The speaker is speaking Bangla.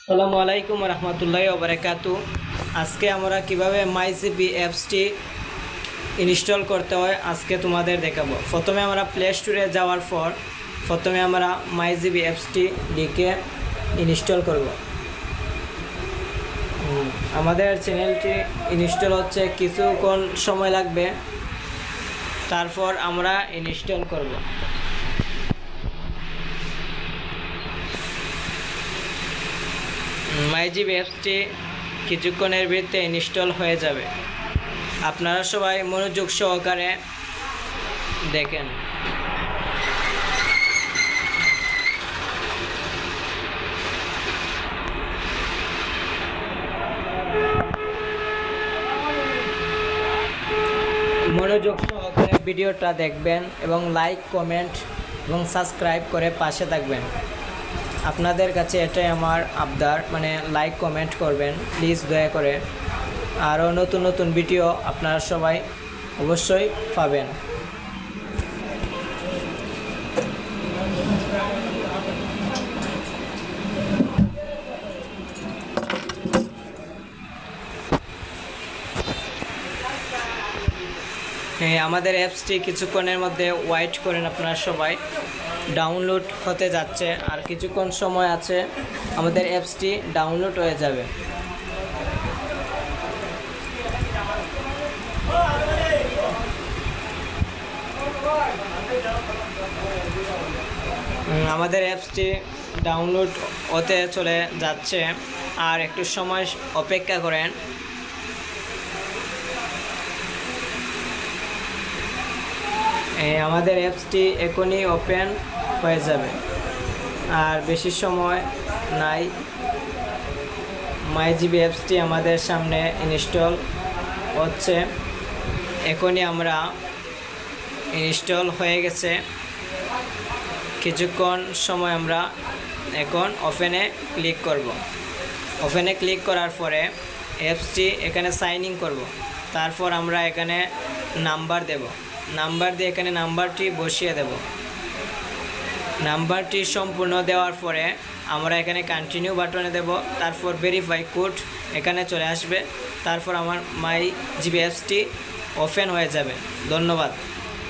আসসালামু আলাইকুম রহমতুল্লাহি ওয়া বারাকাতু। আজকে আমরা কিভাবে মাইজিবি অ্যাপসটি ইনস্টল করতে হয় আজকে তোমাদের দেখাবো। প্রথমে আমরা প্লে স্টোরে যাওয়ার পর প্রথমে আমরা মাইজিবি অ্যাপসটি লিখে ইনস্টল করব। আমাদের চ্যানেলটি ইনস্টল হচ্ছে কিছুক্ষণ সময় লাগবে, তারপর আমরা ইনস্টল করব। মাইজিবি অ্যাপসটি কিছুক্ষণের ভিতরে ইনস্টল হয়ে যাবে। আপনারা সবাই মনোযোগ সহকারে দেখেন। মনোযোগ সহকারে ভিডিওটা দেখবেন এবং লাইক, কমেন্ট এবং সাবস্ক্রাইব করে পাশে থাকবেন। আপনাদের কাছে এটাই আমার আবদার, লাইক কমেন্ট করবেন প্লিজ দয়া করে। আরও নতুন নতুন ভিডিও আপনারা সবাই অবশ্যই পাবেন। হ্যাঁ, আমাদের অ্যাপসটি কিছুক্ষণের মধ্যে ওয়েট করেন, আপনারা সবাই ডাউনলোড হতে যাচ্ছে। আর কিছুক্ষণ সময় আছে, আমাদের অ্যাপসটি ডাউনলোড হয়ে যাবে। আমাদের অ্যাপসটি ডাউনলোড হতে চলে যাচ্ছে, আর একটু সময় অপেক্ষা করেন। আমাদের অ্যাপসটি এখনই ওপেন হয়ে যাবে, আর বেশি সময় নাই। মাইজিবি অ্যাপসটি আমাদের সামনে ইনস্টল হচ্ছে, এখনই আমরা ইনস্টল হয়ে গেছে। কিছুক্ষণ সময় আমরা এখন ওপেনে ক্লিক করব। ওপেনে ক্লিক করার পরে অ্যাপসটি এখানে সাইন ইন করব। তারপর আমরা এখানে নাম্বার দেব, নাম্বার দিয়ে এখানে নাম্বারটি বসিয়ে দেব। নাম্বারটি সম্পূর্ণ দেওয়ার পরে আমরা এখানে কন্টিনিউ বাটনে দেব। তারপর ভেরিফাই কোড এখানে চলে আসবে। তারপর আমার মাইজিবি অ্যাপসটি ওপেন হয়ে যাবে। ধন্যবাদ।